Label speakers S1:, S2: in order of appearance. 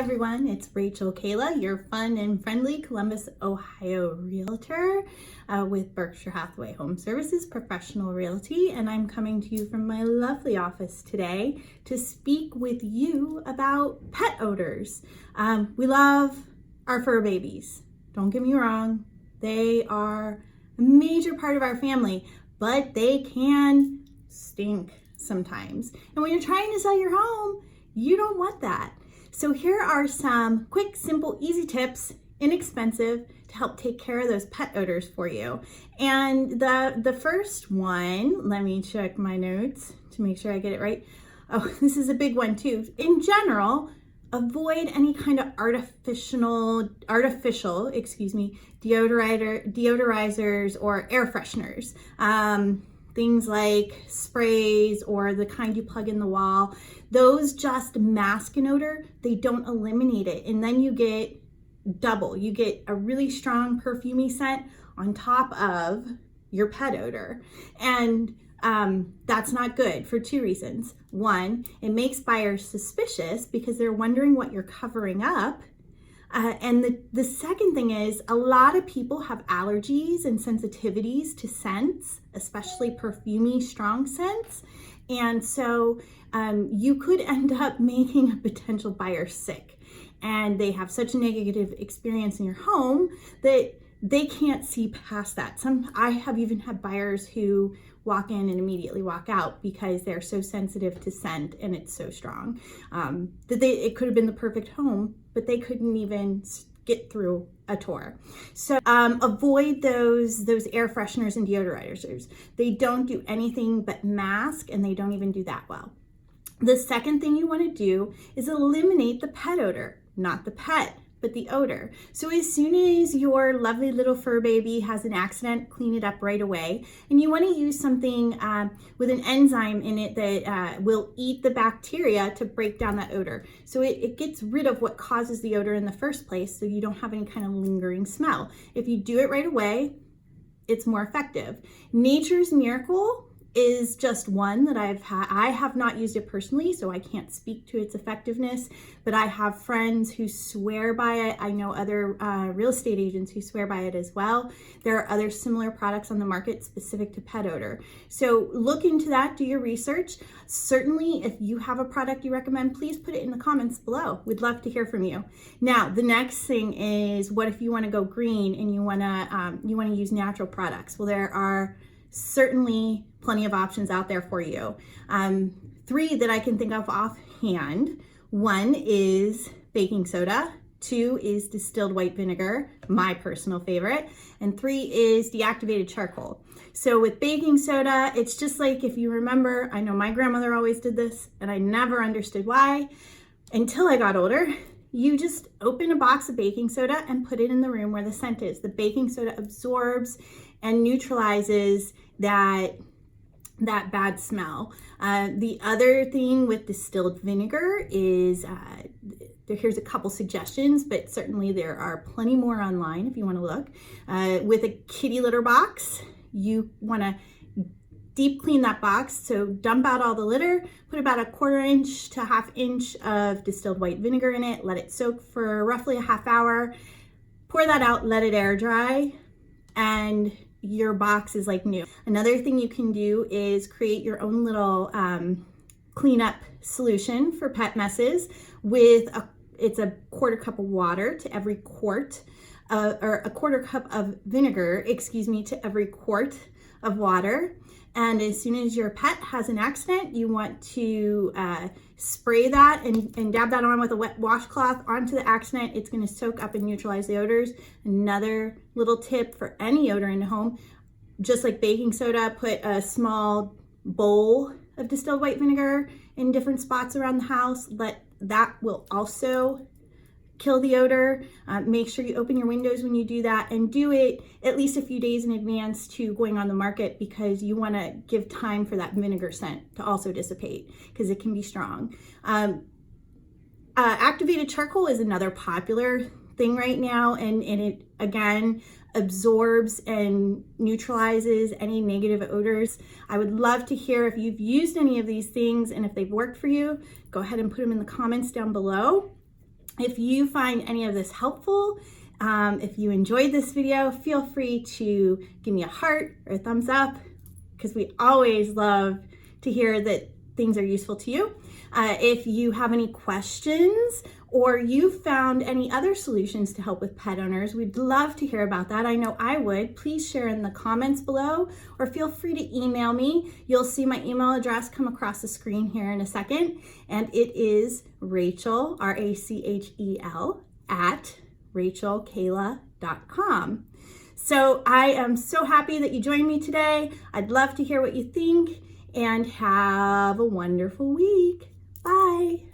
S1: everyone, it's Rachel Kayla, your fun and friendly Columbus, Ohio realtor with Berkshire Hathaway Home Services Professional Realty, and I'm coming to you from my lovely office today to speak with you about pet odors. We love our fur babies. Don't get me wrong, they are a major part of our family, but they can stink sometimes. And when you're trying to sell your home, you don't want that. So here are some quick, simple, easy tips, inexpensive, to help take care of those pet odors for you. And the first one, let me check my notes to make sure I get it right. Oh, this is a big one too. In general, avoid any kind of artificial, deodorizers or air fresheners. Things like sprays or the kind you plug in the wall. Those just mask an odor, they don't eliminate it. And then you get double. You get a really strong perfumey scent on top of your pet odor. And that's not good for two reasons. One, it makes buyers suspicious because they're wondering what you're covering up. And the second thing is, a lot of people have allergies and sensitivities to scents, especially perfumey, strong scents. And so you could end up making a potential buyer sick. And they have such a negative experience in your home that they can't see past that. I have even had buyers who walk in and immediately walk out because they're so sensitive to scent and it's so strong that it could have been the perfect home, but they couldn't even get through a tour. So avoid those air fresheners and deodorizers. They don't do anything but mask, and they don't even do that well. The second thing you want to do is eliminate the pet odor, not the pet, but the odor. So as soon as your lovely little fur baby has an accident, clean it up right away. And you want to use something with an enzyme in it that will eat the bacteria to break down that odor. So it gets rid of what causes the odor in the first place, so you don't have any kind of lingering smell. If you do it right away, it's more effective. Nature's Miracle is just one that I have not used it personally, so I can't speak to its effectiveness, but I have friends who swear by it. I know other real estate agents who swear by it as well. There are other similar products on the market specific to pet odor. So look into that, do your research. Certainly, if you have a product you recommend, please put it in the comments below. We'd love to hear from you. Now, the next thing is, what if you want to go green and you want to use natural products? Well, there are certainly plenty of options out there for you. Three that I can think of offhand. One is baking soda. Two is distilled white vinegar, my personal favorite. And three is deactivated charcoal. So with baking soda, it's just like, if you remember, I know my grandmother always did this and I never understood why until I got older. You just open a box of baking soda and put it in the room where the scent is. The baking soda absorbs and neutralizes that bad smell. The other thing with distilled vinegar is, here's a couple suggestions, but certainly there are plenty more online if you want to look. With a kitty litter box, you want to deep clean that box. So dump out all the litter, put about 1/4 inch to 1/2 inch of distilled white vinegar in it, let it soak for roughly a half hour, pour that out, let it air dry, and your box is like new. Another thing you can do is create your own little cleanup solution for pet messes with it's a 1/4 cup of water to every quart, or a 1/4 cup of vinegar, to every quart of water. And as soon as your pet has an accident, you want to spray that and dab that on with a wet washcloth onto the accident. It's going to soak up and neutralize the odors. Another little tip for any odor in the home, just like baking soda, put a small bowl of distilled white vinegar in different spots around the house. That will also kill the odor. Make sure you open your windows when you do that, and do it at least a few days in advance to going on the market, because you want to give time for that vinegar scent to also dissipate, because it can be strong. Activated charcoal is another popular thing right now, and it again absorbs and neutralizes any negative odors. I would love to hear if you've used any of these things and if they've worked for you. Go ahead and put them in the comments down below. If you find any of this helpful, if you enjoyed this video, feel free to give me a heart or a thumbs up, because we always love to hear that things are useful to you. If you have any questions or you found any other solutions to help with pet owners, we'd love to hear about that. I know I would. Please share in the comments below, or feel free to email me. You'll see my email address come across the screen here in a second, and it is Rachel, Rachel, at rachelkayla.com. So I am so happy that you joined me today. I'd love to hear what you think, and have a wonderful week. Bye.